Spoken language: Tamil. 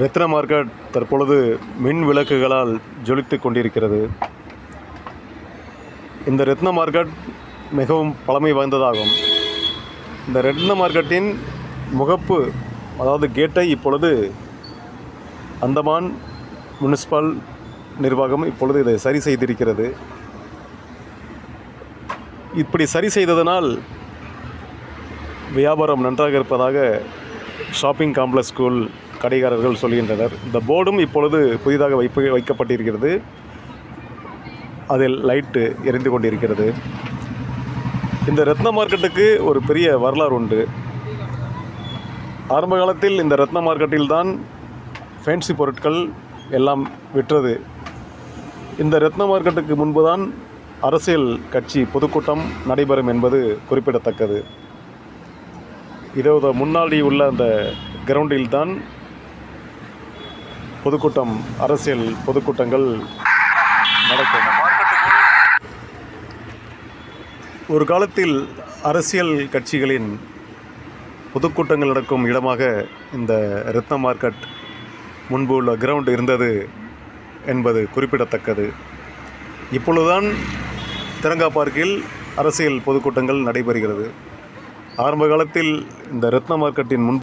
ரத்ன மார்க்கெட் தற்பொழுது மின் விளக்குகளால் ஜொலித்து கொண்டிருக்கிறது. இந்த ரத்ன மார்க்கெட் மிகவும் பழமை வாய்ந்ததாகும். இந்த ரத்ன மார்க்கெட்டின் முகப்பு, அதாவது கேட்டை இப்பொழுது அந்தமான் முனிசிபல் நிர்வாகம் இப்பொழுது இதை சரி செய்திருக்கிறது. இப்படி சரி செய்ததனால் வியாபாரம் நன்றாக இருப்பதாக ஷாப்பிங் காம்ப்ளெக்ஸ் ஸ்கூல் கடைக்காரர்கள் சொல்கின்றனர். இந்த போர்டும் இப்பொழுது புதிதாக வைக்கப்பட்டிருக்கிறது. அதில் லைட்டு எரிந்து கொண்டிருக்கிறது. இந்த ரத்ன மார்க்கெட்டுக்கு ஒரு பெரிய வரலாறு உண்டு. ஆரம்ப காலத்தில் இந்த ரத்ன மார்க்கெட்டில்தான் ஃபேன்சி பொருட்கள் எல்லாம் விற்றது. இந்த ரத்ன மார்க்கெட்டுக்கு முன்புதான் அரசியல் கட்சி பொதுக்கூட்டம் நடைபெறும் என்பது குறிப்பிடத்தக்கது. இதோ முன்னாடி உள்ள அந்த கிரவுண்டில்தான் பொதுக்கூட்டம், அரசியல் பொதுக்கூட்டங்கள் நடக்கும். ஒரு காலத்தில் அரசியல் கட்சிகளின் பொதுக்கூட்டங்கள் நடக்கும் இடமாக இந்த ரத்ன மார்க்கெட் முன்பு உள்ள கிரவுண்ட் இருந்தது என்பது குறிப்பிடத்தக்கது. இப்பொழுதுதான் திரங்கா பார்க்கில் அரசியல் பொதுக்கூட்டங்கள் நடைபெறுகிறது. ஆரம்ப காலத்தில் இந்த ரத்ன மார்க்கெட்டின் முன்